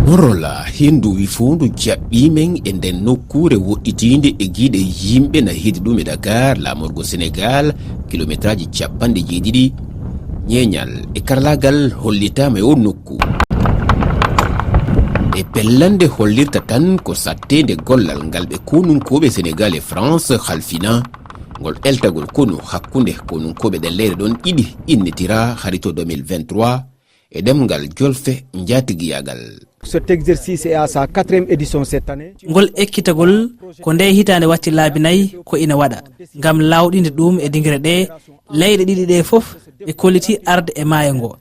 Morola hindu wifundu jaɓɓimen e nden nokkure woɗɗitinde e giiɗe yimɓe na hedi ɗum e Dakar lamorgo Sénégal kilométraji capanɗe jeeɗiɗi ñeeñal e karlagal hollitama e o nokku e pellande hollirta tan ko sattede gollal ngal ɓe konunkoɓe Sénégal e France halfina ngol eltagol konu hakkunde konunkoɓe ɗen leyɗe ɗon ɗiɗi innitira harito 2023 e ɗemgal jolfe njatigiyagal. Cet exercice est à sa 4e édition cette année. Ngol ekkitagol ko nde hitande watti laabi nayi ko ina waɗa ngam lawɗinde ɗum e dingre ɗe leyɗe ɗiɗi ɗe fof ɓe kolliti arde e maayo ngo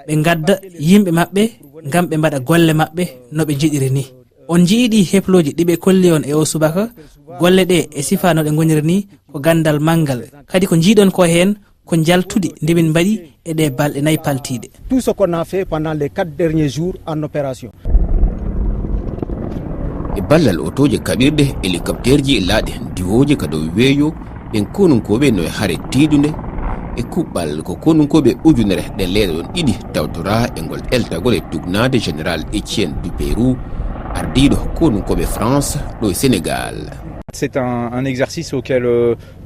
ɓe gadda yimɓe maɓɓe ngam ɓe mbaɗa golle maɓɓe no ɓe jiɗiri ni. On jiiɗi heploji ɗiɓe kolli on e o subaka golle ɗe e sifa no ɗe goniri ni ko gandal manggal kadi ko jiiɗon ko hen ko jaltude nde min mbaɗi e ɗe balɗe nayi paltiɗe. Tout ce qu'on a fait pendant les 4 derniers jours en opération. E ballal otoje kaɓirɗe hélicoptère ji e laaɗe diwoje ka dow weeyo ɓen konunkoɓe no e haare tiiɗude e kuɓɓal ko konunkoɓe ujunere ɗen leyɗe ɗon ɗiɗi tawtora e ngol eltagol e tugnade général Etienne du Pérou ardiɗo konunkoɓe France ɗo e Sénégal. C'est un exercice auquel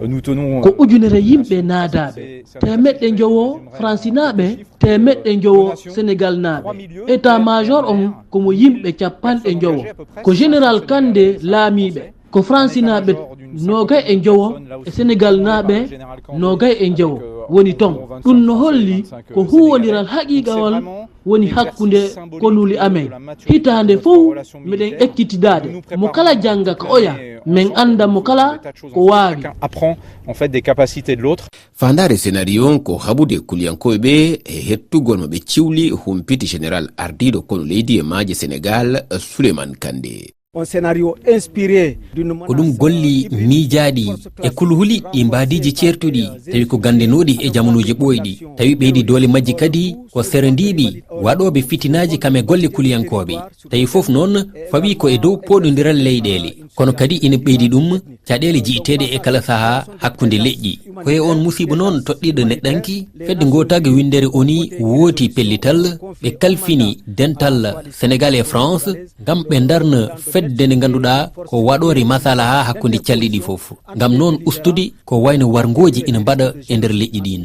nous tenons. Ko ujunere yimɓe naadaɓe temeɗɗe jowo francinaɓe temeɗɗe jowo sénégal naɓe état major on komo yimɓe capanɗe jowo ko général Kandé laamiɓe ko francinaɓe nogay e jowo e sénégal naɓe nogay e jowo woni ton ɗum no holli ko huwodiral haqiqawol woni hakkude konuli amen hitande fof miɗen ekkitidade mo kala janga ko oya min anda mo kala ko waawi apprend en fait des capacités de l'autre. Fandare scénario ko habude kuliyankoɓe ɓe e hettugol mo ɓe ciwli humpiti général ardiɗo kono leydi e maaje Sénégal Souleymane Kandé. Un scénario inspiré ko ɗum golli miijaɗi e kulhuli ɗi mbadiji certuɗi tawi ko gandenoɗi e jamonuji ɓoyɗi tawi ɓeydi doole majji kadi ko serendiɓi waɗoɓe fitinaji kame golle kuliyankoɓe tawi foof noon fawi ko e dow poɗodiral leyɗele kono kadi ina ɓeydi ɗum caɗele jiiteɗe e kala saaha hakkude leƴƴi koye on musiba noon toɗɗiɗo neɗɗanki fedde gotague windere oni wooti pellital ɓe kalfini dental Sénégal e France ngam ɓe darna fedde nde ganduɗa ko waɗore masalaha hakkude calɗiɗi foof ngam noon ustude ko wayno wargoji ina mbaɗa e nder leƴƴi ɗin.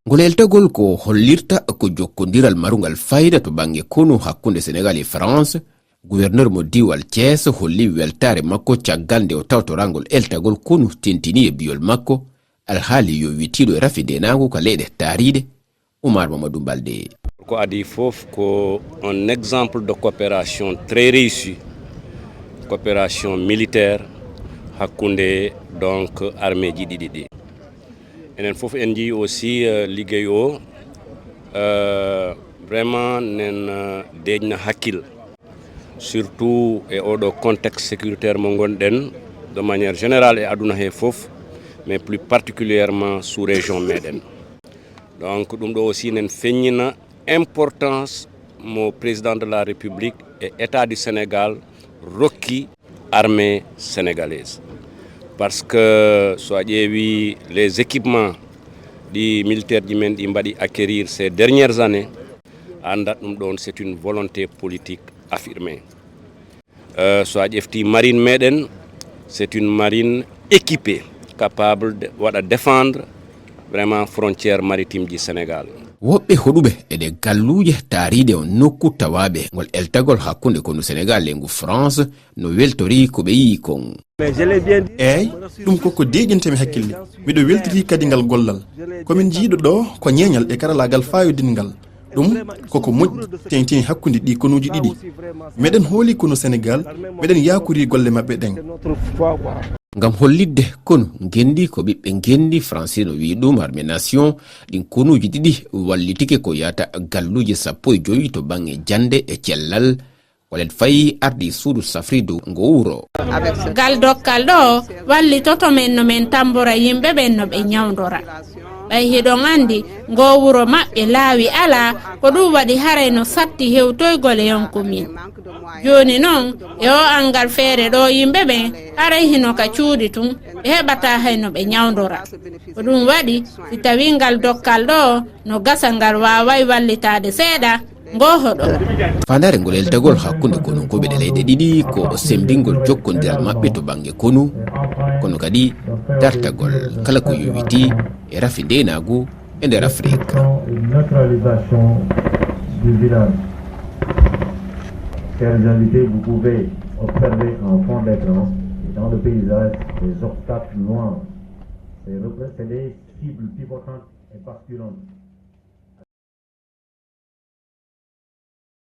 Ngol eltagol ko hollirta ko jokkodiral marugal fayda to banggue konu hakkude Sénégal e France gouverneur mo diwal Thiès holli weltare makko caggal nde o tawtorangol eltagol konu tentini e biyol makko alhaali yo witiɗo e rafi ndenago ka leyɗe taariɗe Oumar Mamadou Baldé. Ko adi fof ko un exemple de coopération très réussie, coopération militaire hakkunde donc armée ji ɗiɗi ɗi enen fof en jii aussi liggey o vraiment nen deƴna hakkil surtout e oɗo contexte sécuritaire mo gonɗen de manière générale e aduna he fof mais plus particulièrement sous région meɗen. Donc ɗum ɗo aussi nen feññina importance mo président de la République et État du Sénégal rokki armée sénégalaise parce que so a ƴeewi les équipements ɗi militaire ji men ɗi mbaɗi acquérir ces dernières années andat ɗum ɗon c'est une volonté politique affirmée. So a ƴefti marine meɗen c'est une marine équipée capable de waɗa défendre vraiment frontière maritime du Sénégal. Woɓɓe hoɗuɓe eɗe galluje taariɗe o nokku tawaɓe ngol eltagol hakkunde konu Sénégal e ngu France no weltori ko ɓe yii kon. Eyyi ɗum koko deƴintami hakkille miɗo weltiri kadi ngal gollal komin jiiɗo ɗo ko ñeeñal e karalagal fayodingal ɗum koko moƴƴi tengteni hakkude ɗi konuji ɗiɗi meɗen hooli kono Sénégal meɗen yakori golle maɓɓe ɗen ngam hollidde kono gendi ko ɓiɓɓe gendi français no wi ɗum armée nation ɗin konuji ɗiɗi wallitike ko yata galluje 15 to banggue jande e cellal kolen fayi ardi suudu safridu ngo wuro. Gal dokkal ɗo wallitoto men no men tambora yimɓe ɓen no ɓe ñawdora ɓay hiɗon andi ngo wuro maɓɓe laawi ala ko ɗum waɗi haray no satti hewtoygol e yonkumin joni noon e o angal feere ɗo yimɓe ɓen haray hino ka cuuɗi tun ɓe heɓata hay no ɓe ñawdora ko ɗum waɗi si tawi ngal dokkal ɗo no gasa ngal waway wallitade seeɗa ngohoɗo fandare ngol eltagol hakkunde konunkoɓe ɗe leyɗe ɗiɗi ko sembingol jokkodiral maɓɓe to banggue konu kono kadi dartagol kala ko yowiti e rafi ndenagu e nder afrique. Chers invités, vous pouvez observer en fond d'écran, dans le paysage, des obstacles noirs. C'est les cibles pivotantes et basculantes.